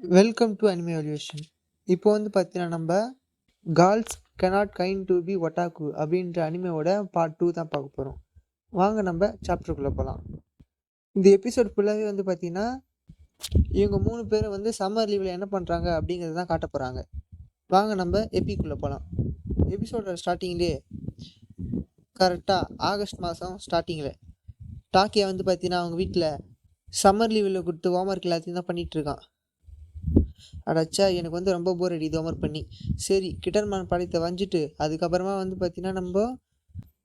Welcome to anime evolution. இப்போ வந்து பார்த்தீங்கன்னா நம்ம கார்ல்ஸ் cannot கைண்ட் டு பி ஒட்டாக்கு அப்படின்ற அனிமையோட பார்ட் 2 தான் பார்க்க போகிறோம். வாங்க நம்ம சாப்டருக்குள்ளே போகலாம். இந்த எபிசோட் ஃபுல்லாகவே வந்து பார்த்தீங்கன்னா இவங்க 3 பேரும் வந்து சம்மர் லீவில் என்ன பண்ணுறாங்க அப்படிங்கிறது தான் காட்ட போகிறாங்க. வாங்க நம்ம எபிக்குள்ளே போகலாம். எபிசோட ஸ்டார்டிங்லேயே கரெக்டாக ஆகஸ்ட் மாதம் ஸ்டார்டிங்கில் டாக்கியா வந்து பார்த்தீங்கன்னா அவங்க வீட்டில் சம்மர் லீவில் கொடுத்து ஹோம்ஒர்க் எல்லாத்தையும் தான் பண்ணிகிட்டு இருக்கான். அடச்சா எனக்கு வந்து ரொம்ப போர் அடிக்குது ஹோம்ஒர்க் பண்ணி. சரி கிட்டர்மான் படத்தை வரைஞ்சிட்டு அதுக்கப்புறமா வந்து பார்த்தீங்கன்னா நம்ம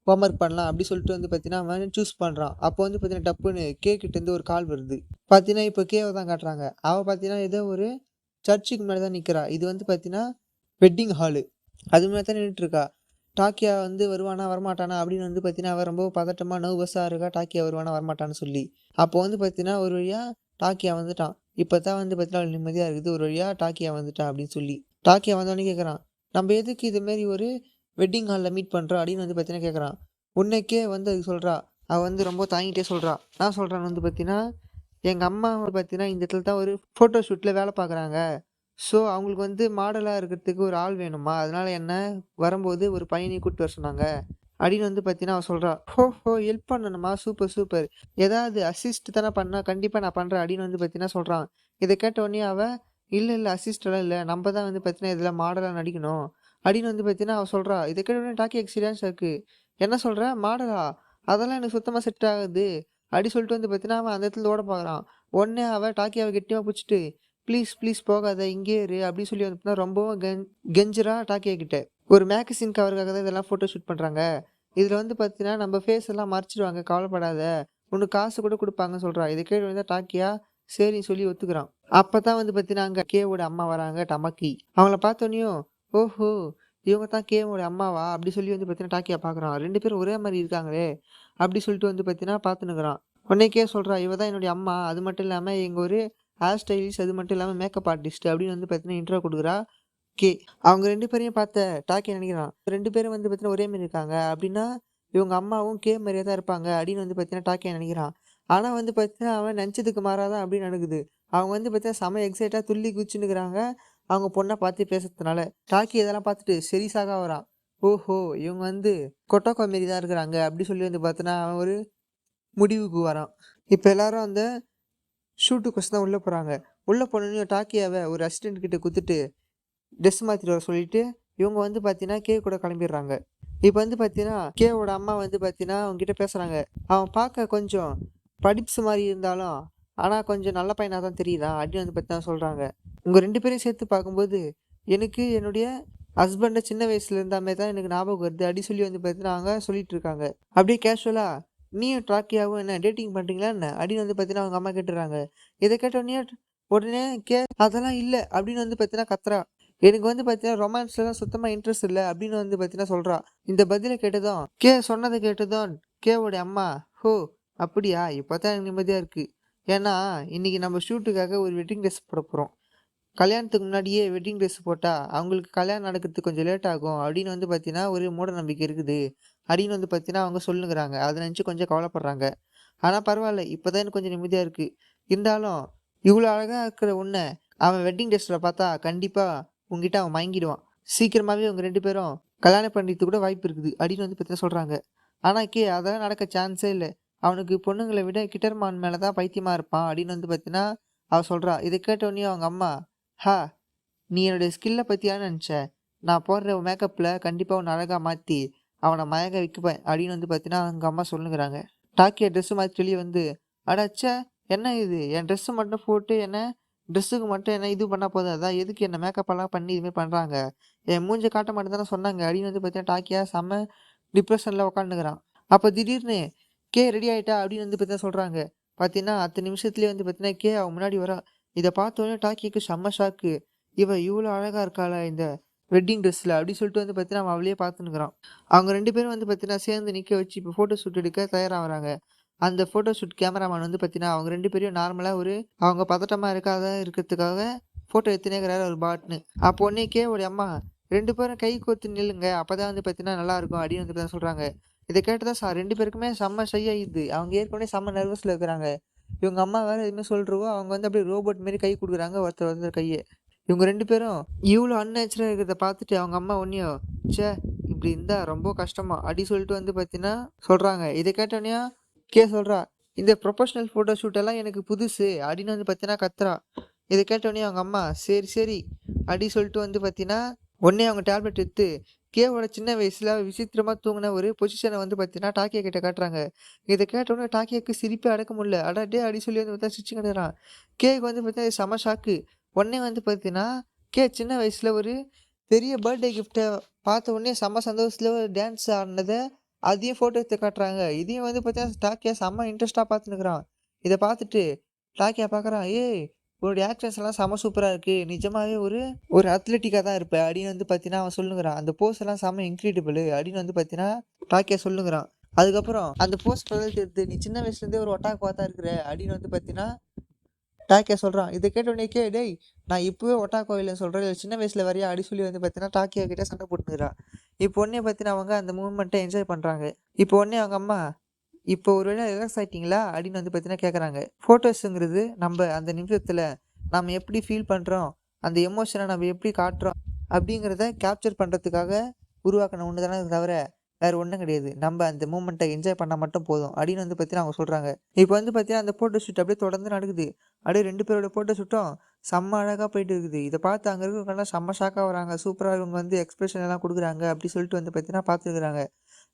ஹோம்ஒர்க் பண்ணலாம் அப்படி சொல்லிட்டு வந்து பார்த்தீங்கன்னா அவன் சூஸ் பண்ணுறான். அப்போ வந்து பார்த்தீங்கன்னா டப்புன்னு கிட்டேருந்து ஒரு கால் வருது. பார்த்தீங்கன்னா இப்போ கேவை தான் காட்டுறாங்க. அவள் பார்த்தீங்கன்னா ஏதோ ஒரு சர்ச்சுக்கு முன்னாடி தான் நிற்கிறா. இது வந்து பார்த்தீங்கன்னா வெட்டிங் ஹாலு. அது முன்னாடி தான் நின்றுட்டு இருக்கா. டாக்கியா வந்து வருவானா வரமாட்டானா அப்படின்னு வந்து பார்த்தீங்கன்னா அவள் ரொம்ப பதட்டமாக நர்வஸாக இருக்கா. டாக்கியா வருவானா வரமாட்டான்னு சொல்லி. அப்போ வந்து பார்த்தீங்கன்னா ஒரு வழியாக டாக்கியா வந்துட்டான். இப்போ தான் வந்து பார்த்தீங்கன்னா நிம்மதியாக இருக்குது. ஒரு வழியாக டாக்கியா வந்துட்டான் அப்படின்னு சொல்லி. டாக்கியா வந்தோடனே கேட்குறான், நம்ம எதுக்கு இதுமாரி ஒரு வெட்டிங் ஹாலில் மீட் பண்ணுறோம் அப்படின்னு வந்து பார்த்தீங்கன்னா கேட்குறான். உன்னைக்கே வந்து அது சொல்கிறா. அவள் வந்து ரொம்ப தாங்கிட்டே சொல்கிறா. நான் சொல்கிறான்னு வந்து பார்த்தீங்கன்னா எங்கள் அம்மா வந்து பார்த்தீங்கன்னா இந்த இடத்துல தான் ஒரு ஃபோட்டோ ஷூட்டில் வேலை பார்க்குறாங்க. ஸோ அவங்களுக்கு வந்து மாடலாக இருக்கிறதுக்கு ஒரு ஆள் வேணுமா, அதனால என்ன வரும்போது ஒரு பையனையும் கூப்பிட்டு வர சொன்னாங்க அப்படின்னு வந்து பார்த்தீங்கன்னா அவள் சொல்கிறா. ஹோ ஹெல்ப் பண்ணணுமா, சூப்பர் சூப்பர், ஏதாவது அசிஸ்ட் தானே பண்ணால் கண்டிப்பாக நான் பண்ணுறேன் அப்படின்னு வந்து பார்த்தீங்கன்னா சொல்கிறான். இதை கேட்ட உடனே அவள் இல்லை அசிஸ்டெல்லாம் இல்லை, நம்ம தான் வந்து பார்த்தீங்கன்னா இதில் மாடலாக நடிக்கணும் அப்படின்னு வந்து பார்த்தீங்கன்னா அவள் சொல்கிறா. இதை கேட்ட உடனே டாக்கி எக்ஸ்பீரியன்ஸ் இருக்குது. என்ன சொல்கிற மாடலா, அதெல்லாம் எனக்கு சுத்தமாக செட் ஆகுது அப்படி சொல்லிட்டு வந்து பார்த்தீங்கன்னா அவன் அந்த இடத்துல ஓட பார்க்குறான். உடனே அவள் டாக்கியாவை கெட்டியாக பிடிச்சிட்டு ப்ளீஸ் ப்ளீஸ் போகாத இங்கே இரு அப்படின்னு சொல்லி வந்து ரொம்பவும் கெஞ்சுரா டாக்கியா கிட்ட. ஒரு மேகசின் கவருக்காக தான் இதெல்லாம் ஃபோட்டோ ஷூட் பண்ணுறாங்க. இதில் வந்து பார்த்தீங்கன்னா நம்ம ஃபேஸ் எல்லாம் மறைச்சிடுவாங்க, கவலைப்படாத, உனக்கு காசு கூட கொடுப்பாங்கன்னு சொல்கிறா. இதை கேட்டு வந்து டாக்கியா சரின்னு சொல்லி ஒத்துக்கிறான். அப்போ தான் வந்து பார்த்தீங்கன்னா அங்கே கேவோட அம்மா வராங்க, டமக்கி. அவங்கள பார்த்தோன்னையும் ஓஹோ இவங்க தான் கேவோட அம்மாவா அப்படி சொல்லி வந்து பார்த்தீங்கன்னா டாக்கியா பார்க்குறான். 2 பேரும் ஒரே மாதிரி இருக்காங்களே அப்படி சொல்லிட்டு வந்து பார்த்தீங்கன்னா பார்த்துன்னுக்குறான். உடனே சொல்கிறா, இவ தான் என்னுடைய அம்மா, அது மட்டும் இல்லாமல் எங்கள் ஒரு ஹேர் ஸ்டைலிஸ்ட், அது மட்டும் இல்லாமல் மேக்கப் ஆர்டிஸ்ட் அப்படின்னு வந்து பார்த்தீங்கன்னா இன்ட்ரோ கொடுக்குறா கே. அவங்க 2 பேரையும் பார்த்த டாக்கி நினைக்கிறான், 2 பேரும் வந்து பார்த்தீங்கன்னா ஒரே மாதிரி இருக்காங்க அப்படின்னா இவங்க அம்மாவும் கே மாதிரியே தான் இருப்பாங்க அப்படின்னு வந்து பார்த்தீங்கன்னா டாக்கியை நினைக்கிறான். ஆனால் வந்து பார்த்தீங்கன்னா அவன் நினச்சதுக்கு மாறாதான் அப்படின்னு நடக்குது. அவங்க வந்து பார்த்தீங்கன்னா செம எக்ஸைட்டாக துள்ளி குச்சின்னுக்குறாங்க அவங்க பொண்ணை பார்த்து பேசுறதுனால. டாக்கி இதெல்லாம் பார்த்துட்டு சரிசாக வரான். ஓஹோ இவங்க வந்து கொட்டோக்கோ மாரி தான் இருக்கிறாங்க அப்படி சொல்லி வந்து பார்த்தோன்னா அவன் ஒரு முடிவுக்கு வரான். இப்போ எல்லாரும் அந்த ஷூட்டுக்கோசம் தான் உள்ளே போகிறாங்க. உள்ளே போனோன்னே டாக்கியாவை ஒரு அசிஸ்டன்ட் கிட்ட கொடுத்துட்டு ட்ரெஸ் மாற்றிட்டு வர சொல்லிட்டு இவங்க வந்து பார்த்தீங்கன்னா கே கூட கிளம்பிடுறாங்க. இப்போ வந்து பார்த்தீங்கன்னா கேவோட அம்மா வந்து பார்த்தீங்கன்னா அவங்ககிட்ட பேசுகிறாங்க. அவன் பார்க்க கொஞ்சம் படிப்ஸ் மாதிரி இருந்தாலும் ஆனால் கொஞ்சம் நல்ல பையனாக தான் தெரியுதா அப்படின்னு வந்து பார்த்தீங்கன்னா சொல்கிறாங்க. உங்கள் 2 பேரையும் சேர்த்து பார்க்கும்போது எனக்கு என்னுடைய ஹஸ்பண்டை சின்ன வயசுல இருந்தாமே தான் எனக்கு ஞாபகம் வருது அப்படி சொல்லி வந்து பார்த்தீங்கன்னா அவங்க சொல்லிட்டு இருக்காங்க. அப்படியே கேஷுவலாக நீயும் ட்ராக்கியாவும் என்ன டேட்டிங் பண்ணுறீங்களா என்ன அப்படின்னு வந்து பார்த்தீங்கன்னா அவங்க அம்மா கேட்டுறாங்க. இதை கேட்டோடனே உடனே அதெல்லாம் இல்லை அப்படின்னு வந்து பார்த்தீங்கன்னா கத்துறா. எனக்கு வந்து பார்த்தீங்கன்னா ரொமான்ஸ்லாம் சுத்தமாக இன்ட்ரெஸ்ட் இல்லை அப்படின்னு வந்து பார்த்தீங்கன்னா சொல்கிறா. இந்த பதிலை கேட்டதும் சொன்னதை கேட்டதும் கேவோடைய அம்மா ஹோ அப்படியா, இப்போ தான் எனக்கு நிம்மதியாக இருக்குது. ஏன்னா இன்றைக்கி நம்ம ஷூட்டுக்காக ஒரு வெட்டிங் ட்ரெஸ் போட போகிறோம். கல்யாணத்துக்கு முன்னாடியே வெட்டிங் ட்ரெஸ் போட்டால் அவங்களுக்கு கல்யாணம் நடக்கிறதுக்கு கொஞ்சம் லேட் ஆகும் அப்படின்னு வந்து பார்த்தீங்கன்னா ஒரு மூட நம்பிக்கை இருக்குது அப்படின்னு வந்து பார்த்தீங்கன்னா அவங்க சொல்லுங்கிறாங்க. அதை நினச்சி கொஞ்சம் கவலைப்படுறாங்க. ஆனால் பரவாயில்ல, இப்போ தான் எனக்கு கொஞ்சம் நிம்மதியாக இருக்குது. இருந்தாலும் இவ்வளோ அழகாக இருக்கிற உன்னை அவன் வெட்டிங் ட்ரெஸ்ஸில் பார்த்தா கண்டிப்பாக உங்ககிட்ட அவன் மயங்கிடுவான். சீக்கிரமாகவே அவங்க 2 பேரும் கல்யாணம் பண்ணிட்டு கூட வாய்ப்பு இருக்குது அப்படின்னு வந்து பார்த்தீங்கன்னா சொல்கிறாங்க. ஆனால் அதெல்லாம் நடக்க சான்ஸே இல்லை. அவனுக்கு பொண்ணுங்களை விட கிட்டர்மான் மேலே தான் பைத்தியமாக இருப்பான் அப்படின்னு வந்து பார்த்தீங்கன்னா அவள் சொல்கிறா. இதை கேட்டோடனே அவங்க அம்மா ஹா நீ என்னுடைய ஸ்கில்லை பற்றியான நினச்ச, நான் போடுற மேக்கப்பில் கண்டிப்பாக உன்னை அழகாக மாற்றி அவனை மயங்க வைக்கப்பேன் அப்படின்னு வந்து பார்த்தீங்கன்னா அவங்க அம்மா சொல்லுங்கிறாங்க. டாக்கியா ட்ரெஸ்ஸு மாற்றி சொல்லி வந்து அடாச்சா என்ன இது, என் ட்ரெஸ்ஸு மட்டும் போட்டு என்ன ட்ரெஸ்ஸுக்கு மட்டும் என்ன இது பண்ணால் போதும், அதான் எதுக்கு என்ன மேக்கப்பெல்லாம் பண்ணி இதுமாரி பண்ணுறாங்க, என் மூஞ்ச காட்ட மாட்டேன் தானே சொன்னாங்க அப்படின்னு வந்து பார்த்தீங்கன்னா டாக்கியா செம்ம டிப்ரெஷனில் உட்காந்துக்கிறான். அப்போ திடீர்னு ரெடி ஆகிட்டா அப்படின்னு வந்து பார்த்தீங்கன்னா சொல்கிறாங்க. பார்த்தீங்கன்னா 10 நிமிஷத்துலேயே வந்து பார்த்தீங்கன்னா அவன் முன்னாடி வரா. இதை பார்த்தோன்னே டாக்கிக்கு செம்ம ஷாக்கு. இவ்வளோ அழகாக இருக்காளா இந்த வெட்டிங் ட்ரெஸ்ஸில் அப்படி சொல்லிட்டு வந்து பார்த்தீங்கன்னா அவன் அவளையே பார்த்துன்னுக்குறான். அவங்க 2 பேரும் வந்து பார்த்தீங்கன்னா சேர்ந்து நிற்க வச்சு இப்போ ஃபோட்டோ ஷூட் எடுக்க தயாராகிறாங்க. அந்த ஃபோட்டோ ஷூட் கேமராமேன் வந்து பார்த்தீங்கன்னா அவங்க 2 பேரையும் நார்மலாக ஒரு அவங்க பதட்டமாக இருக்கிறதுக்காக ஃபோட்டோ எடுத்துனேங்கிறாரு ஒரு பாட்னு. அப்போ உடனே உடைய அம்மா 2 பேரும் கை கோர்த்து நில்லுங்க, அப்போ தான் வந்து பார்த்தீங்கன்னா நல்லாயிருக்கும் அப்படின்னு வந்து சொல்கிறாங்க. இதை கேட்டதான் 2 பேருக்குமே செம்ம ஷை ஆகிடுது. அவங்க ஏற்கனவே செம்ம நர்வஸில் இருக்கிறாங்க. இவங்க அம்மா வேறு எதுவுமே சொல்கிறவோ அவங்க வந்து அப்படியே ரோபோட் மாரி கை கொடுக்குறாங்க ஒருத்தர் கையை. இவங்க 2 பேரும் இவ்வளோ அன்நேச்சுரலாக இருக்கிறத பார்த்துட்டு அவங்க அம்மா ஒன்றையும் ச்சே இப்படி இருந்தால் ரொம்ப கஷ்டமா அப்படி சொல்லிட்டு வந்து பார்த்தீங்கன்னா சொல்கிறாங்க. இதை கேட்டோன்னே சொல்கிறா இந்த ப்ரொஃபஷனல் ஃபோட்டோ ஷூட்டெல்லாம் எனக்கு புதுசு அப்படின்னு வந்து பார்த்தீங்கன்னா கத்துறா. இதை கேட்டோடனே அவங்க அம்மா சரி சரி அப்படி சொல்லிட்டு வந்து பார்த்தீங்கன்னா உடனே அவங்க டேப்லெட் எடுத்து கேவோட சின்ன வயசில் விசித்திரமாக தூங்கின ஒரு பொசிஷனை வந்து பார்த்தீங்கன்னா டாக்கியா கிட்ட காட்டுறாங்க. இதை கேட்டோடனே டாக்கியாவுக்கு சிரிப்பே அடக்க முடியல. அடடே அப்படி சொல்லி வந்து பார்த்தா சிரிச்சு கிடறான். கேக்கு வந்து பார்த்தீங்கன்னா செம ஷாக்கு. உடனே வந்து பார்த்தீங்கன்னா சின்ன வயசில் ஒரு பெரிய பர்த்டே கிஃப்ட்டை பார்த்த உடனே செம்ம சந்தோஷத்தில் ஒரு டான்ஸ் ஆடினதை அதையும் ஃபோட்டோ எடுத்து காட்டுறாங்க. இதையும் வந்து பார்த்தீங்கன்னா டாக்கியா செம்ம இன்ட்ரெஸ்ட்டாக பார்த்துன்னுக்குறான். இதை பார்த்துட்டு டாக்கியா பார்க்குறான் உன்னுடைய ஆக்ஷன்ஸ் எல்லாம் செம சூப்பராக இருக்குது, நிஜமாகவே ஒரு ஒரு அத்லெட்டிக்காக தான் இருப்பேன் அப்படின்னு வந்து பார்த்தீங்கன்னா அவன் சொல்லுங்கிறான். அந்த போஸ் எல்லாம் செம இன்க்ரெடிபிள் அப்படின்னு வந்து பார்த்தீங்கன்னா டாக்கியா சொல்லுங்கிறான். அதுக்கப்புறம் அந்த போஸ் எடுத்து நீ சின்ன வயசுலேருந்தே ஒரு ஒட்டாக்கு பார்த்தா இருக்கிற அப்படின்னு வந்து பார்த்தீங்கன்னா டாக்கியா சொல்கிறான். இதை கேட்டோடனே டேய் நான் இப்போவே ஒட்டாக்கோ இல்லைன்னு சொல்கிறேன், சின்ன வயசில் வரையா அப்படி சொல்லி வந்து பார்த்தீங்கன்னா டாக்கியா கிட்டே சண்டை போட்டுக்கிறான். இப்போ உடனே பார்த்தீங்கன்னா அவங்க அந்த மூமெண்ட்டை என்ஜாய் பண்ணுறாங்க. இப்போ உடனே அவங்க அம்மா இப்போ ஒரு வேளை ரிலாக்ஸ் ஆகிட்டிங்களா அப்படின்னு வந்து பார்த்தீங்கன்னா கேட்குறாங்க. ஃபோட்டோஸுங்கிறது நம்ம அந்த நிமிஷத்தில் நம்ம எப்படி ஃபீல் பண்ணுறோம், அந்த எமோஷனை நம்ம எப்படி காட்டுறோம் அப்படிங்கிறத கேப்சர் பண்ணுறதுக்காக உருவாக்கின ஒன்று தானே தவிர வேறு ஒன்றும் கிடையாது. நம்ம அந்த மூமெண்ட்டை என்ஜாய் பண்ணால் மட்டும் போதும் அப்படின்னு வந்து பார்த்தீங்கன்னா அவங்க சொல்கிறாங்க. இப்போ வந்து பார்த்தீங்கன்னா அந்த ஃபோட்டோ ஷூட் அப்படியே தொடர்ந்து நடக்குது. அப்படியே 2 பேரோட ஃபோட்டோ ஷூட்டும் செம்ம அழகாக போயிட்டு இருக்குது. இதை பார்த்து அங்கே இருக்கிறவங்கலாம் செம்ம ஷாக்காக வராங்க. சூப்பராக இவங்க வந்து எக்ஸ்பிரஷன் எல்லாம் கொடுக்குறாங்க அப்படி சொல்லிட்டு வந்து பார்த்தீங்கன்னா பார்த்துருக்குறாங்க.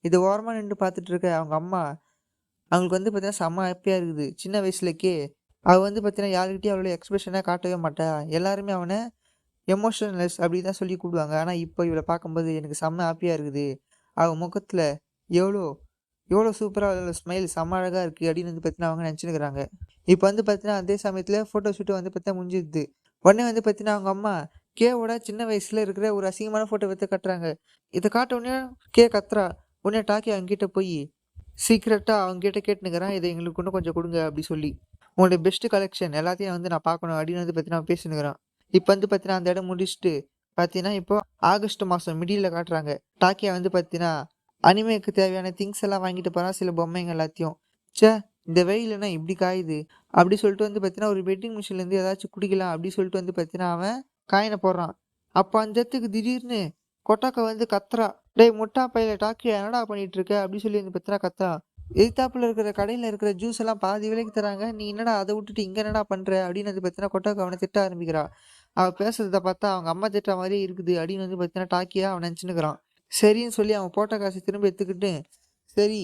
இது ஓரமாக நின்று பார்த்துட்டு இருக்க அவங்க அம்மா அவங்களுக்கு வந்து பார்த்தீங்கன்னா செம்ம ஹாப்பியாக இருக்குது. சின்ன வயசுலக்கே அவள் வந்து பார்த்தீங்கன்னா யாருக்கிட்டையும் அவளோட எக்ஸ்பிரஷனாக காட்டவே மாட்டா. எல்லாருமே அவனை எமோஷனலெஸ் அப்படி தான் சொல்லி கூப்பிடுவாங்க. ஆனால் இப்போ இவளை பார்க்கும்போது எனக்கு செம்ம ஹாப்பியாக இருக்குது. அவள் முகத்தில் எவ்வளோ எவ்வளோ சூப்பராக ஸ்மைல் செம்ம அழகாக இருக்குது அப்படின்னு வந்து பார்த்தீங்கன்னா அவங்க நினச்சினுக்கிறாங்க. இப்போ வந்து பார்த்தீங்கன்னா அதே சமயத்தில் ஃபோட்டோ ஷூட்டு வந்து பார்த்தா முடிஞ்சிடுது. உடனே வந்து பார்த்தீங்கன்னா அவங்க அம்மா கேவோட சின்ன வயசில் இருக்கிற ஒரு அசிங்கமான ஃபோட்டோ எடுத்து கட்டுறாங்க. இதை காட்ட உடனே கத்துறா. உடனே டாக்கி அவங்ககிட்ட போய் சீக்ரெட்டாக அவங்ககிட்ட கேட்டுனுக்கிறேன், இதை எங்களுக்கு இன்னும் கொஞ்சம் கொடுங்க அப்படி சொல்லி. உங்களுடைய பெஸ்ட்டு கலெக்ஷன் எல்லாத்தையும் வந்து நான் பார்க்கணும் அப்படின்னு வந்து பார்த்தீங்கன்னா பேசினுக்கிறேன். இப்போ வந்து பார்த்தீங்கன்னா அந்த இடம் முடிச்சுட்டு பார்த்தீங்கன்னா இப்போ ஆகஸ்ட் மாதம் மிடியில் காட்டுறாங்க. டாக்கியா வந்து பார்த்தீங்கன்னா அனிமேக்கு தேவையான திங்ஸ் எல்லாம் வாங்கிட்டு போகிறான், சில பொம்மைங்க எல்லாத்தையும். இந்த வெயில்னா இப்படி காயுது அப்படி சொல்லிட்டு வந்து பார்த்தீங்கன்னா ஒரு வெட்டிங் மிஷின்லேருந்து ஏதாச்சும் குடிக்கலாம் அப்படி சொல்லிட்டு வந்து பார்த்தீங்கன்னா அவன் காயினை போடுறான். அப்போ அந்த இடத்துக்கு திடீர்னு கொட்டாக்கா வந்து கத்துறா. டேய் முட்டா பையில டாக்கியா என்னடா பண்ணிட்டு இருக்க அப்படி சொல்லி வந்து பார்த்தீங்கன்னா கத்துறா. எதிர்த்தாப்புல இருக்கிற கடையில் இருக்கிற ஜூஸ் எல்லாம் பாதி விலைக்கு தராங்க, நீ என்னடா அதை விட்டுட்டு இங்கே என்னடா பண்ணுற அப்படின்னு வந்து பார்த்தீங்கன்னா கொட்டாக்கா அவனை திட்ட ஆரம்பிக்கிறா. அவள் பேசுறத பார்த்தா அவங்க அம்மா திட்டுற மாதிரியே இருக்குது அப்படின்னு வந்து பார்த்தீங்கன்னா டாக்கியா அவன் நினச்சினுக்கிறான். சரின்னு சொல்லி அவன் போட்ட காசை திரும்ப எடுத்துக்கிட்டு சரி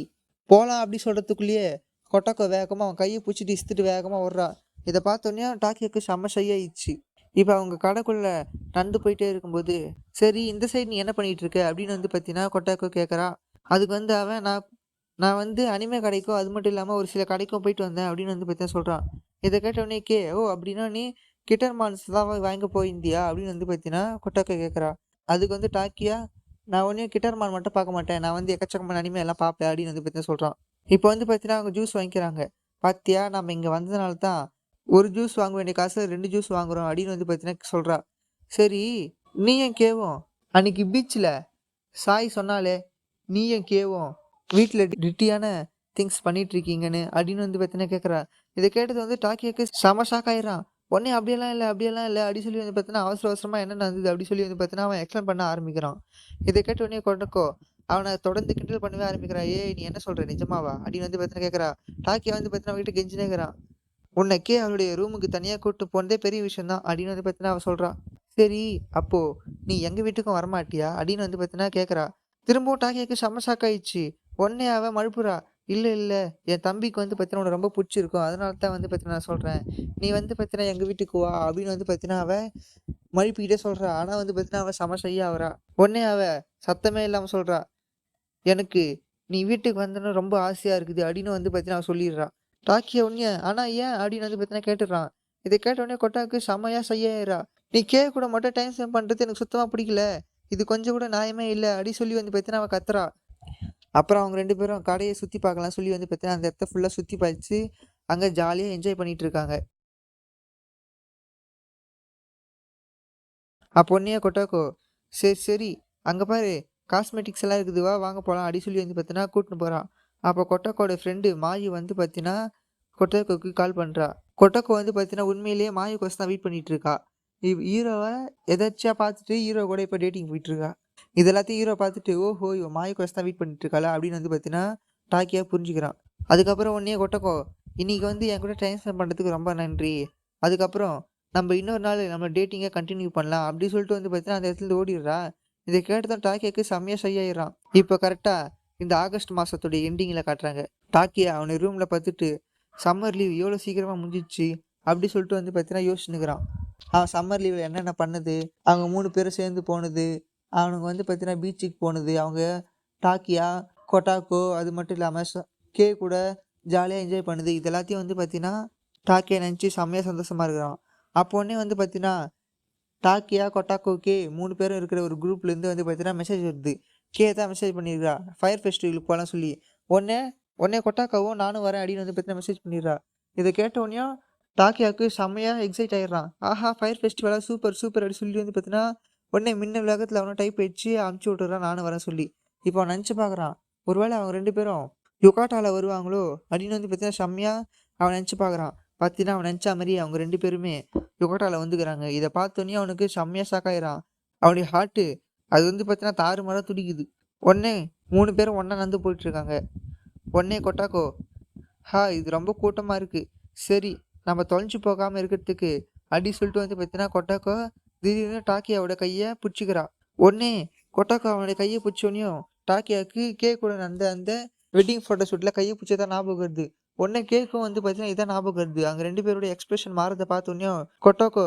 போகலாம் அப்படி சொல்கிறதுக்குள்ளேயே கொட்டாக்கா வேகமாக அவன் கையை பிடிச்சிட்டு இஸ்த்துட்டு வேகமாக ஓடுறா. இதை பார்த்தோன்னே டாக்கியாவுக்கு செம்ம ஷையாயிடுச்சு. இப்போ அவங்க கடைக்குள்ளே நடந்து போயிட்டே இருக்கும்போது சரி இந்த சைடு நீ என்ன பண்ணிகிட்டு இருக்க அப்படின்னு வந்து பார்த்தீங்கன்னா கொட்டாக்கோ கேட்குறா. அதுக்கு வந்து அவன் நான் வந்து அனிமே கடைக்கும் அது மட்டும் இல்லாமல் ஒரு சில கடைக்கும் போயிட்டு வந்தேன் அப்படின்னு வந்து பார்த்தீங்கன்னா சொல்கிறான். இதை கேட்டவொடனே ஓ அப்படின்னா நீ கிட்டர் மான்ஸ் தான் வாங்க போயிருந்தியா அப்படின்னு வந்து பார்த்தீங்கன்னா கொட்டாக்கோ கேட்குறா. அதுக்கு வந்து டாக்கியா நான் ஒன்றையும் கிட்டர் மான் மட்டும் பார்க்க மாட்டேன், நான் வந்து எக்கச்சக்கமான அனிமே எல்லாம் பார்ப்பேன் அப்படின்னு வந்து பார்த்தீங்கன்னா சொல்கிறான். இப்போ வந்து பார்த்தீங்கன்னா அவங்க ஜூஸ் வாங்கிக்கிறாங்க. பார்த்தியா நம்ம இங்கே வந்ததுனால தான் ஒரு ஜூஸ் வாங்க வேண்டிய காசு 2 ஜூஸ் வாங்குறோம் அப்படின்னு வந்து பார்த்தீங்கன்னா சொல்கிறா. சரி நீ ஏன் கேவும் அன்னைக்கு பீச்சில் சாய் சொன்னாலே நீ ஏன் கேவும் வீட்டில் டிட்டியான திங்ஸ் பண்ணிட்டு இருக்கீங்கன்னு அப்படின்னு வந்து பார்த்தீங்கன்னா கேட்குறா. இதை கேட்டது வந்து டாக்கியாக்கு செம ஷாக் ஆயிடுறான். உடனே அப்படியெல்லாம் இல்லை அப்படி சொல்லி வந்து பார்த்தீங்கன்னா அவசரமாக என்ன நடந்தது அப்படி சொல்லி வந்து பார்த்தீங்கன்னா அவன் எக்ஸ்பிளைன் பண்ண ஆரம்பிக்கிறான். இதை கேட்ட உடனே கொண்டக்கோ அவனை தொடர்ந்து கிண்டல் பண்ணவே ஆரம்பிக்கிறான். நீ என்ன சொல்கிற நிஜமாவா அப்படின்னு வந்து பார்த்தீங்கன்னா கேட்குறா. டாக்கியா வந்து பார்த்தீங்கன்னா வீட்டு கெஞ்சினேங்கிறான். உன்னைக்கே அவளுடைய ரூமுக்கு தனியாக கூப்பிட்டு போனதே பெரிய விஷயம் தான் அப்படின்னு வந்து பார்த்தீங்கன்னா அவள் சொல்கிறான். சரி அப்போது நீ எங்கள் வீட்டுக்கும் வரமாட்டியா அப்படின்னு வந்து பார்த்தீங்கன்னா கேட்குறா. திரும்பவும் டாக்கியாக்கு செம்ம ஷாக் ஆயிடுச்சு. உடனே அவன் மழுப்புறா. இல்லை என் தம்பிக்கு வந்து பார்த்தீங்கன்னா உனக்கு ரொம்ப பிடிச்சிருக்கும், அதனால தான் வந்து பார்த்தீங்கன்னா நான் சொல்கிறேன், நீ வந்து பார்த்தீங்கன்னா எங்கள் வீட்டுக்கு வா அப்படின்னு வந்து பார்த்தீங்கன்னா அவன் மழுப்பிக்கிட்டே சொல்கிறா. ஆனால் வந்து பார்த்தீங்கன்னா அவன் செம ஷையா ஆகிறா. உடனே அவள் சத்தமே இல்லாமல் சொல்கிறா. எனக்கு நீ வீட்டுக்கு வந்தோன்னு ரொம்ப ஆசையாக இருக்குது அப்படின்னு வந்து பார்த்தீங்கன்னா அவன் சொல்லிடுறா. டாக்கியா உடனே ஆனால் ஏன் அப்படின்னு வந்து பார்த்தீங்கன்னா கேட்டுடுறான். இதை கேட்ட உடனே கொட்டாக்கு செம்மையாக செய்யறா. நீ கூட மட்டும் டைம் ஸ்பெண்ட் பண்ணுறது எனக்கு சுத்தமாக பிடிக்கல, இது கொஞ்சம் கூட நியாயமே இல்லை அப்படி சொல்லி வந்து பார்த்தீங்கன்னா அவன் கத்துறா. அப்புறம் அவங்க 2 பேரும் கடையை சுற்றி பார்க்கலாம் சொல்லி வந்து பார்த்தீங்கன்னா அந்த இடத்த ஃபுல்லாக சுற்றி பார்த்து அங்கே ஜாலியாக என்ஜாய் பண்ணிட்டு இருக்காங்க. அப்போ உடனே கொட்டாக்கோ சரி அங்கே பாரு காஸ்மெட்டிக்ஸ் எல்லாம் இருக்குதுவா வாங்க போகலாம் அப்படி சொல்லி வந்து பார்த்தீங்கன்னா கூட்டின்னு போகிறான். அப்போ கொட்டாக்கோட ஃப்ரெண்டு மாயி வந்து பார்த்தீங்கன்னா கொட்டோக்கோக்கு கால் பண்ணுறா. கொட்டோக்கோ வந்து பார்த்தீங்கன்னா உண்மையிலேயே மாயுக்கோஸ் தான் வெயிட் பண்ணிட்டு இருக்கா. ஹீரோவை எதாச்சியாக பார்த்துட்டு ஹீரோ கூட இப்போ டேட்டிங் போயிட்டுருக்கா. இது எல்லாத்தையும் ஹீரோ பார்த்துட்டு ஓஹோ இவன் மாயுக்கோஸ் தான் வெயிட் பண்ணிட்டு இருக்காளா அப்படின்னு வந்து பார்த்தீங்கன்னா டாக்கியா புரிஞ்சுக்கிறான். அதுக்கப்புறம் உடனே கொட்டோக்கோ இன்னைக்கு வந்து என் கூட டைம் ஸ்பெண்ட் பண்ணுறதுக்கு ரொம்ப நன்றி. அதுக்கப்புறம் நம்ம இன்னொரு நாள் நம்ம டேட்டிங்கை கண்டினியூ பண்ணலாம் அப்படி சொல்லிட்டு வந்து பார்த்தீங்கன்னா அந்த இடத்துல ஓடிடுறா. இதை கேட்டுதான் டாக்கியாக்கு செம்மையாக செய்யாயிடுறான். இப்போ கரெக்டாக இந்த ஆகஸ்ட் மாதத்துடைய எண்டிங்கில் காட்டுறாங்க. டாக்கியா அவனை ரூமில் பார்த்துட்டு சம்மர் லீவ் எவ்வளோ சீக்கிரமாக முடிஞ்சிச்சு அப்படி சொல்லிட்டு வந்து பார்த்தீங்கன்னா யோசிச்சுன்னுக்குறான். அவன் சம்மர் லீவில் என்னென்ன பண்ணது, அவங்க 3 பேரும் சேர்ந்து போனது, அவனுங்க வந்து பார்த்தீங்கன்னா பீச்சுக்கு போனது, அவங்க டாக்கியா, கொட்டாக்கோ அது மட்டும் இல்லாமல் கே கூட ஜாலியாக என்ஜாய் பண்ணுது. இது எல்லாத்தையும் வந்து பார்த்தீங்கன்னா டாக்கியா நினச்சி செம்மையாக சந்தோஷமாக இருக்கிறான். அப்போ உடனே வந்து பார்த்தீங்கன்னா டாக்கியா, கொட்டாக்கோ, கே 3 பேரும் இருக்கிற ஒரு குரூப்லேருந்து வந்து பார்த்தீங்கன்னா மெசேஜ் வருது. கே தான் மெசேஜ் பண்ணியிருக்கா ஃபயர் ஃபெஸ்டிவலுக்கு போகலாம் சொல்லி. உடனே உடனே கொட்டாக்காவும் நானும் வரேன் அப்படின்னு வந்து பார்த்தீங்கன்னா மெசேஜ் பண்ணிடுறா. இதை கேட்ட உடனேயும் டாக்கியாவுக்கு செம்மையாக எக்ஸைட் ஆகிடுறான். ஆஹா ஃபயர் ஃபெஸ்டிவலாக சூப்பர் சூப்பர் அப்படி சொல்லி வந்து பார்த்தீங்கன்னா உடனே மின்ன வேகத்தில் அவனை டைப் வச்சு அமுச்சு விட்டுறான் நானும் வரேன் சொல்லி. இப்போ அவன் நினச்சி பார்க்குறான் ஒருவேளை அவங்க 2 பேரும் யுகாட்டாவில் வருவாங்களோ அப்படின்னு வந்து பார்த்தீங்கன்னா செம்மையாக அவன் நினச்சி பார்க்குறான். பார்த்தீங்கன்னா அவன் நினச்சா மாதிரி அவங்க 2 பேருமே யுகாட்டாவில் வந்துக்கிறாங்க. இதை பார்த்தோன்னே அவனுக்கு செம்மையாக ஷாக் ஆயிடுறான். அவனுடைய ஹார்ட்டு அது வந்து பார்த்தீங்கன்னா தாறுமாறாக துடிக்குது. உடனே 3 பேரும் ஒன்றா நடந்து போயிட்டுருக்காங்க. உடனே கொட்டாக்கோ இது ரொம்ப கூட்டமாக இருக்குது, சரி நம்ம தொலைஞ்சு போகாமல் இருக்கிறதுக்கு அப்படி சொல்லிட்டு வந்து பார்த்தீங்கன்னா கொட்டாக்கோ திடீர்னு டாக்கியாவோட கையை பிடிச்சிக்கிறா. உடனே கொட்டாக்கோ அவனுடைய கையை பிடிச்சோன்னையும் டாக்கியாவுக்கு கேக் கூட அந்த அந்த வெட்டிங் ஃபோட்டோ ஷூட்டில் கையை பிடிச்சதான் ஞாபகம் வருது. உடனே கேக்கும் வந்து பார்த்தீங்கன்னா இதான் ஞாபகம் வருது. அங்கே 2 பேருடைய எக்ஸ்பிரஷன் மாறதை பார்த்தோன்னையும் கொட்டாக்கோ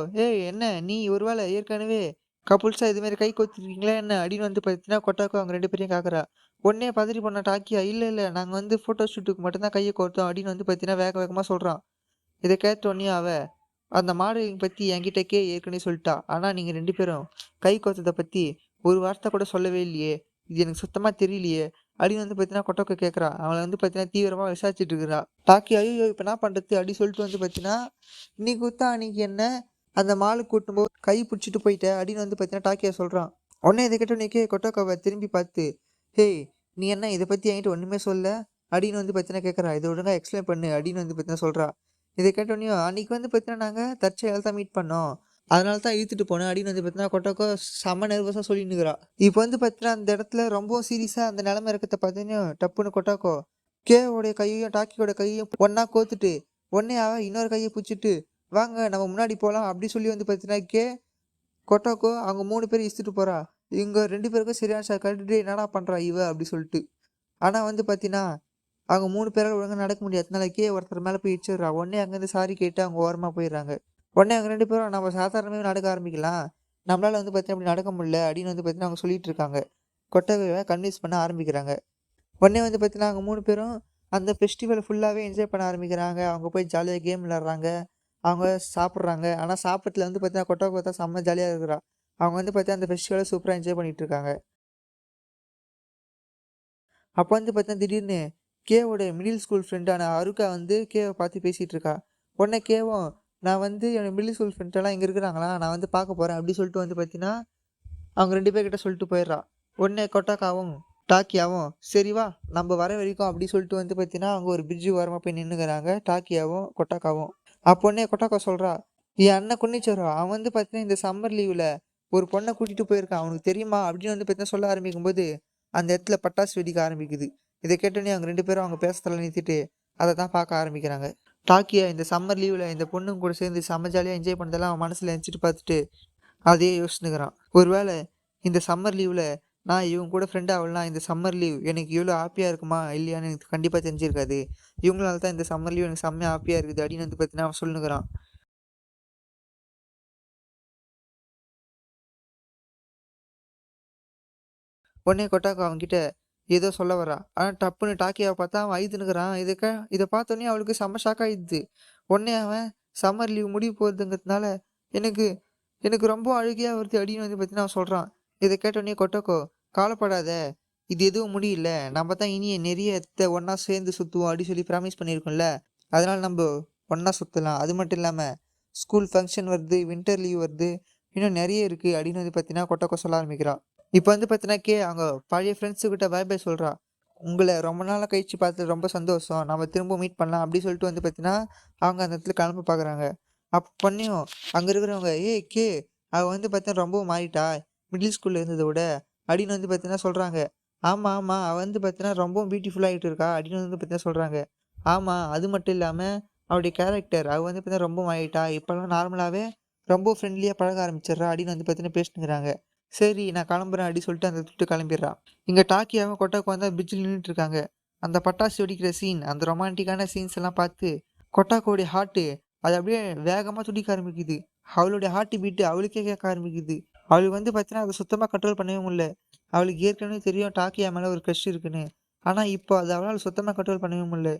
என்ன நீ ஒருவேளை ஏற்கனவே கப்புள்ஸாக இதுமாரி கை கோத்துருக்கீங்களா என்ன அப்படின்னு வந்து பார்த்தீங்கன்னா கொட்டாக்கோ அவங்க 2 பேரையும் கேட்குறா. உடனே பதறி பண்ண டாக்கியா இல்லை நாங்கள் வந்து ஃபோட்டோ ஷூட்டுக்கு மட்டும்தான் கையை கோர்த்தோம் அப்படின்னு வந்து பார்த்தீங்கன்னா வேக வேகமாக சொல்கிறான். இதை கேட்டோடனே அந்த மாடலிங் பற்றி என்கிட்ட ஏற்கனவே சொல்லிட்டா. ஆனால் நீங்கள் 2 பேரும் கை கோத்ததை பற்றி ஒரு வார்த்தை கூட சொல்லவே இல்லையே, இது எனக்கு சுத்தமாக தெரியலையே அப்படின்னு வந்து பார்த்தீங்கன்னா கொட்டோக்கோ கேட்குறா. அவளை வந்து பார்த்தீங்கன்னா தீவிரமாக விசாரிச்சுட்டு இருக்கிறா. டாக்கி ஐயோ இப்போ என்ன பண்ணுறது அப்படி சொல்லிட்டு வந்து பார்த்தீங்கன்னா நீ குத்தா அன்னைக்கு என்ன அந்த மாலுக்கு கூட்டும்போது கை பிடிச்சிட்டு போயிட்ட அப்படின்னு வந்து பார்த்தீங்கன்னா டாக்கியா சொல்கிறான். உடனே இதை கேட்டோன்னே கொட்டோக்கோவை திரும்பி பார்த்து நீ என்ன இதை பற்றி என்கிட்ட ஒன்றுமே சொல்ல அப்படின்னு வந்து பார்த்தீங்கன்னா கேட்குறா. இதை ஒழுங்காக எக்ஸ்பிளைன் பண்ணு அப்படின்னு வந்து பார்த்தீங்கன்னா சொல்கிறா. இதை கேட்டோன்னே அன்றைக்கி வந்து பார்த்தீங்கன்னா நாங்கள் தற்செயலாக தான் மீட் பண்ணோம், அதனால தான் இழுத்துட்டு போனேன் அப்படின்னு வந்து பார்த்தீங்கன்னா கொட்டோக்கோ செம்ம நர்வஸாக சொல்லின்னுக்குறா. இப்போ வந்து பார்த்தீங்கன்னா அந்த இடத்துல ரொம்ப சீரியஸாக அந்த நிலமை இருக்கிறத பார்த்தீங்கன்னா டப்புன்னு கொட்டோக்கோ கேவோடைய கையையும் டாக்கியோட கையையும் ஒன்றா கோத்துட்டு உடனே இன்னொரு கையை பிடிச்சிட்டு வாங்க நம்ம முன்னாடி போகலாம் அப்படி சொல்லி வந்து பார்த்தீங்கன்னா கொட்டோக்கோ அவங்க 3 பேரும் இழுத்துட்டு போகிறா. இவங்க 2 பேருக்கும் சரியான ஷாக் ஆகிட்டு என்னடா பண்ணுறா இவ அப்படி சொல்லிட்டு. ஆனால் வந்து பார்த்தீங்கன்னா அவங்க 3 பேரால் ஒழுங்காக நடக்க முடியாதனால ஒருத்தர் மேலே போய் இடிச்சிடுறா. உடனே அங்கேருந்து சாரி கேட்டு அவங்க ஓரமாக போயிடுறாங்க. உடனே அவங்க 2 பேரும் நம்ம சாதாரணமாகவே நடக்க ஆரம்பிக்கலாம், நம்மளால் வந்து பார்த்தீங்கன்னா அப்படி நடக்க முடியல அப்படின்னு வந்து பார்த்தீங்கன்னா அவங்க சொல்லிட்டு இருக்காங்க. கொட்டகையை கன்வின்ஸ் பண்ண ஆரம்பிக்கிறாங்க. உடனே வந்து பார்த்தீங்கன்னா அவங்க 3 பேரும் அந்த ஃபெஸ்டிவல் ஃபுல்லாகவே என்ஜாய் பண்ண ஆரம்பிக்கிறாங்க. அவங்க போய் ஜாலியாக கேம் விளாட்றாங்க, அவங்க சாப்பிட்றாங்க. ஆனால் சாப்பிட்றதுல வந்து பார்த்தீங்கன்னா கொட்டகை பார்த்தா செம்ம ஜாலியாக இருக்கிறா. அவங்க வந்து பார்த்தீங்கன்னா அந்த ஃபெஸ்டிவலை சூப்பராக என்ஜாய் பண்ணிட்டு இருக்காங்க. அப்போ வந்து பார்த்தீங்கன்னா திடீர்னு கேவோட மிடில் ஸ்கூல் ஃப்ரெண்டான அருக்கா வந்து கேவை பார்த்து பேசிகிட்டு இருக்கா. உடனே கேவும் நான் வந்து என்னோடய மிடில் ஸ்கூல் ஃப்ரெண்டெல்லாம் இங்கே இருக்கிறாங்களா, நான் வந்து பார்க்க போகிறேன் அப்படி சொல்லிட்டு வந்து பார்த்தீங்கன்னா அவங்க 2 பேர்கிட்ட சொல்லிட்டு போயிடுறா. உடனே கொட்டாக்காவும் டாக்கியாவும் சரி வா நம்ம வர வரைக்கும் அப்படி சொல்லிட்டு வந்து பார்த்தீங்கன்னா அவங்க ஒரு பிரிட்ஜு ஓரமாக போய் நின்றுக்கிறாங்க டாக்கியாவும் கொட்டாக்காவும். அப்போ உடனே கொட்டாக்கா சொல்கிறா என் அண்ணன் குன்னிச்சோரோ அவன் வந்து பார்த்தீங்கன்னா இந்த சம்மர் லீவில் ஒரு பொண்ணை கூட்டிகிட்டு போயிருக்கான், அவனுக்கு தெரியுமா அப்படின்னு வந்து பார்த்தீங்கன்னா சொல்ல ஆரம்பிக்கும்போது அந்த இடத்துல பட்டாசு வெடிக்க ஆரம்பிக்குது. இதை கேட்டோன்னே அவங்க 2 பேரும் அவங்க பேசுறதுல நிறுத்திட்டு அதை தான் பார்க்க ஆரம்பிக்கிறாங்க. டாக்கியா இந்த சம்மர் லீவில் இந்த பொண்ணுங்க கூட சேர்ந்து செம்ம ஜாலியாக என்ஜாய் பண்ணதெல்லாம் அவன் மனசில் நினச்சிட்டு பார்த்துட்டு அதே யோசிச்சுக்கிறான். ஒருவேளை இந்த சம்மர் லீவில் நான் இவங்க கூட ஃப்ரெண்ட் ஆகலாம், இந்த சம்மர் லீவ் எனக்கு இவ்வளோ ஹாப்பியாக இருக்குமா இல்லையான்னு எனக்கு கண்டிப்பாக தெரிஞ்சிருக்காது, இவங்களால தான் இந்த சம்மர் லீவ் எனக்கு செம்மையாக ஹாப்பியாக இருக்குது அப்படின்னு வந்து பார்த்தீங்கன்னா அவன் சொல்லுங்கிறான். உடனே கொட்டாக்கா அவன்கிட்ட ஏதோ சொல்ல வரா. ஆனால் டப்புன்னு டாக்கியாவை பார்த்தா அவன் அழுதுனுக்குறான். இதை பார்த்தோன்னே அவளுக்கு செம்ம ஷாக் ஆகிடுது. உடனே அவன் சம்மர் லீவ் முடிய போகிறதுங்கிறதுனால எனக்கு எனக்கு ரொம்ப அழுகையாக வருது அப்படின்னு வந்து பார்த்தீங்கன்னா அவன் சொல்கிறான். இதை கேட்டோடனே கொட்டோக்கோ கவலைப்படாத, இது எதுவும் முடியல, நம்ம தான் இனிய நிறைய இடத்த ஒன்றா சேர்ந்து சுற்றுவோம் அப்படின்னு சொல்லி ப்ராமிஸ் பண்ணியிருக்கோம்ல, அதனால் நம்ம ஒன்றா சுற்றலாம். அது மட்டும் இல்லாமல் ஸ்கூல் ஃபங்க்ஷன் வருது, வின்டர் லீவ் வருது, இன்னும் நிறைய இருக்குது அப்படின்னு வந்து பார்த்தீங்கன்னா கொட்டோக்கோ சொல்ல ஆரம்பிக்கிறான். இப்போ வந்து பார்த்தீங்கன்னா அவங்க பழைய ஃப்ரெண்ட்ஸுக்கிட்ட பை பை சொல்கிறா. உங்களை ரொம்ப நாளாக கழிச்சு பார்த்து ரொம்ப சந்தோஷம். நம்ம திரும்ப மீட் பண்ணலாம் அப்படி சொல்லிட்டு வந்து பார்த்தீங்கன்னா, அவங்க அந்த இடத்துல கிளம்ப பார்க்குறாங்க. அப்போ பண்ணியும் அங்கே இருக்கிறவங்க, "ஏய் கே, அவ வந்து பார்த்தீங்கன்னா ரொம்பவும் மாறிட்டா. மிடில் ஸ்கூல்ல இருந்தத விட" அப்படின்னு வந்து பார்த்தீங்கன்னா சொல்றாங்க. "ஆமா, ஆமா. அவ வந்து பார்த்தீங்கன்னா ரொம்பவும் பியூட்டிஃபுல் ஆயிட்டு இருக்கா" அப்படின்னு வந்து பார்த்தீங்கன்னா சொல்றாங்க. "ஆமா, அது மட்டும் இல்லாம அவளுடைய கேரக்டர் அவ வந்து பார்த்தீங்கன்னா ரொம்ப மாறிட்டா. இப்பலாம் நார்மலாவே ரொம்ப ஃப்ரெண்ட்லியா பழக ஆரம்பிச்சிடுறா" அப்படின்னு வந்து பார்த்தீங்கன்னா பேசினுக்கிறாங்க. "சரி நான் கிளம்புறேன்" அப்படின்னு சொல்லிட்டு அந்த இடத்த விட்டு கிளம்பிடுறா. இங்க டாக்கியாவும் கொட்டாக்கும் வந்து பிரிட்ஜில நின்னுட்டு இருக்காங்க. அந்த பட்டாசு வெடிக்கிற சீன், அந்த ரொமான்டிக்கான சீன்ஸ் எல்லாம் பார்த்து, கொட்டாக்கோடைய ஹார்ட்டு அது அப்படியே வேகமா துடிக்க ஆரம்பிக்குது. அவளுடைய ஹார்ட் பீட் அவளுக்கே கேட்க ஆரம்பிக்குது. அவளுக்கு வந்து பார்த்தீங்கன்னா, அத சுத்தமா கண்ட்ரோல் பண்ணவே முடியல. அவளுக்கு ஏற்கனவே தெரியும் டாக்கியா மேல ஒரு க்ரஷ் இருக்குன்னு. ஆனா, இப்போ அத அவளால சுத்தமா கண்ட்ரோல் பண்ணவே முடியல.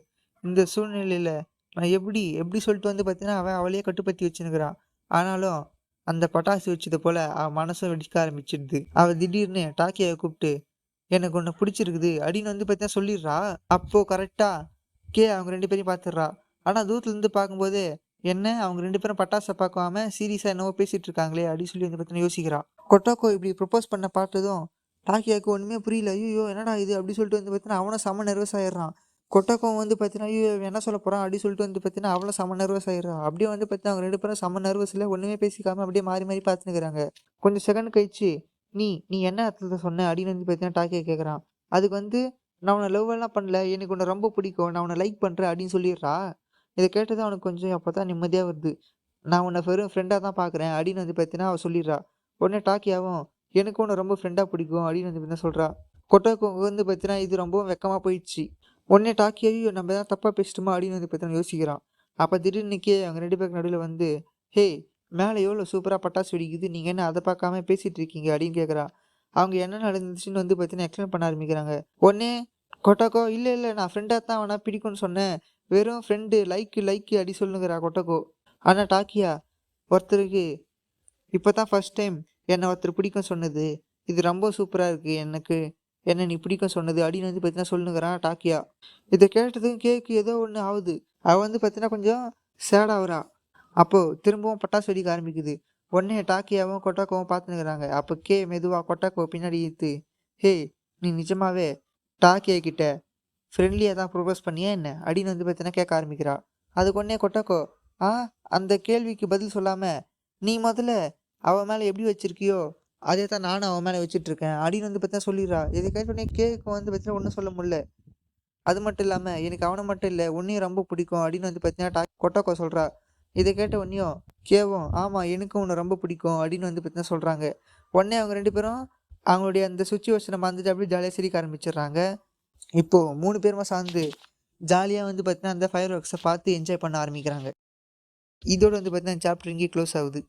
இந்த சூழ்நிலையில நான் எப்படி எப்படி சொல்லிட்டு வந்து பார்த்தீங்கன்னா, அவன் அவளையே கட்டுப்படுத்தி வச்சுன்னுக்கிறான். ஆனாலும், அந்த பட்டாசு வெடிச்சது போல அவ மனசும் வெடிக்க ஆரம்பிச்சிடுது. அவ திடீர்னு டாக்கியாவ கூப்பிட்டு எனக்கு உன்ன பிடிச்சிருக்குது அப்படின்னு வந்து பார்த்தீங்கன்னா சொல்லிடுறா. அப்போ கரெக்ட்டா அவங்க 2 பேரையும் பார்த்துடுறா. ஆனா தூரத்துல இருந்து பார்க்கும்போது, என்ன அவங்க 2 பேரும் பட்டாச பார்க்காம சீரியஸா என்னவோ பேசிட்டு இருக்காங்களே அப்படின்னு சொல்லி வந்து பார்த்தீங்கன்னா யோசிக்கிறா. கொட்டாக்கோ இப்படி ப்ரொபோஸ் பண்ண பார்த்ததும், டாக்கியாக்கு ஒண்ணுமே புரியல. ஐய்யய்யோ! என்னடா இது அப்படின்னு சொல்லிட்டு வந்து பார்த்தீங்கன்னா, அவனும் செம்ம நர்வஸ் ஆயிடுறான். கொட்டாக்கோவும் வந்து பார்த்தீங்கன்னா, ஐய்யய்யோ! இவன் என்ன சொல்லப் போறான் அப்படின்னு சொல்லிட்டு வந்து பார்த்தீங்கன்னா, அவளும் செம்ம நர்வஸ் ஆயிடுறா. அப்படியே வந்து பார்த்தீங்கன்னா, அவங்க 2 பேரும் செம்ம நர்வஸ்ல ஒண்ணுமே பேசிக்காம அப்படியே மாறி மாறி பார்த்துன்னுக்குறாங்க. கொஞ்சம் செகண்ட் கழிச்சு நீ என்ன அர்த்தத்துல சொன்ன? அப்படின்னு வந்து பார்த்தீங்கன்னா டாக்கியா கேட்குறான். அதுக்கு வந்து, நான் உன்ன லவ் எல்லாம் பண்ணல. எனக்கு உன்ன ரொம்ப பிடிக்கும். நான் உன்ன லைக் பண்றேன் அப்படின்னு சொல்லிடுறா. இத கேட்டதும் அவனுக்கு கொஞ்சம் அப்பதான் நிம்மதியா வருது. நான் உன்ன வெறும் ஃப்ரெண்டா தான் பார்க்குறேன் அப்படின்னு வந்து பார்த்தீங்கன்னா அவ சொல்லிடுறா. உடனே டாக்கியாவும், எனக்கு உன்ன ரொம்ப ஃப்ரெண்டா பிடிக்கும் அப்படின்னு வந்து பார்த்தீங்கன்னா சொல்றா. கொட்டாக்கு வந்து பார்த்தீங்கன்னா இது ரொம்பவும் வெட்கமா போயிடுச்சு. உடனே டாக்கியா, ஐயோ! நம்ம ஏதாவது தப்பா பேசிட்டோமா அப்படின்னு வந்து பார்த்தீங்கன்னா யோசிக்கிறான். அப்ப திடீர்னு அவங்க 2 பேருக்கு நடுவுல வந்து, ஹேய்! மேல எவ்வளோ சூப்பரா பட்டாசு வெடிக்குது. நீங்க என்ன அத பார்க்காம பேசிட்டு இருக்கீங்க? அப்படின்னு கேட்குறா. அவங்க என்ன நடந்துச்சுன்னு வந்து பார்த்தீங்கன்னா எக்ஸ்பிளைன் பண்ண ஆரம்பிக்கிறாங்க. உடனே கொட்டாக்கோ, இல்ல, இல்ல நான் ஃப்ரெண்டா தான் அவன பிடிக்கும்னு சொன்னேன். வெறும் ஃப்ரெண்டு லைக் அடி சொல்லுங்கிறா கொட்டாக்கோ. ஆனா டாக்கியா, ஒருத்தருக்கு இப்ப தான் ஃபர்ஸ்ட் டைம் என்ன ஒருத்தர் பிடிக்கும் சொன்னது. இது ரொம்ப சூப்பரா இருக்கு எனக்கு. என்ன நீ பிடிக்கும் சொன்னது அப்படின்னு வந்து பார்த்தீங்கன்னா சொல்லுங்கிறான் டாக்கியா. இத கேட்டதும் கேக்கு ஏதோ ஒண்ணு ஆவுது. அவ வந்து பார்த்தீங்கன்னா கொஞ்சம் சேட் ஆவுறா. அப்போ திரும்பவும் பட்டாசு வெடிக்க ஆரம்பிக்குது. உடனே டாக்கியாவும், கொட்டாக்காவும் பார்த்துன்னுக்குறாங்க. அப்ப மெதுவா கொட்டாக்காவ பின்னாடி இழுத்து, "ஹேய்! நீ நிஜமாவே டாக்கியா கிட்ட ஃப்ரெண்ட்லியா தான் ப்ரொபோஸ் பண்ணியா என்ன?" அப்படின்னு வந்து பார்த்தீங்கன்னா கேட்க ஆரம்பிக்கிறா. அதுக்கு உடனே கொட்டாக்கோ, "ஆ அந்த கேள்விக்கு பதில் சொல்லாம, நீ மொதல்ல அவ மேல எப்படி வச்சிருக்கியோ, அதே தான் நானும் அவ மேல வச்சுட்டுருக்கேன்." அப்படின்னு வந்து பார்த்தீங்கன்னா சொல்லிடுறா. இத கேட்ட உடனே கேக்கு வந்து பார்த்தீங்கன்னா ஒண்ணும் சொல்ல முடியல. அது மட்டும் இல்லாம, எனக்கு அவன மட்டும் இல்ல, உன்னையும் ரொம்ப பிடிக்கும் அப்படின்னு வந்து பார்த்தீங்கன்னா, கொட்டாக்கோ சொல்றா. இத கேட்ட உடனேயும், கேவும், ஆமா எனக்கும் உன்ன ரொம்ப பிடிக்கும் அப்படின்னு வந்து பார்த்தீங்கன்னா சொல்றாங்க. உடனே அவங்க 2 பேரும் அவங்களுடைய அந்த சிச்சுவேஷன மறந்துட்டு அப்படியே ஜாலியா சிரிக்க ஆரம்பிச்சுடுறாங்க. இப்போ 3 பேருமா சார்ந்து ஜாலியா வந்து பார்த்தீங்கன்னா, அந்த ஃபயர் ஒர்க்ஸ பார்த்து என்ஜாய் பண்ண ஆரம்பிக்கிறாங்க. இதோட வந்து பார்த்தீங்கன்னா, சாப்டர் இங்கேயே க்ளோஸ் ஆகுது.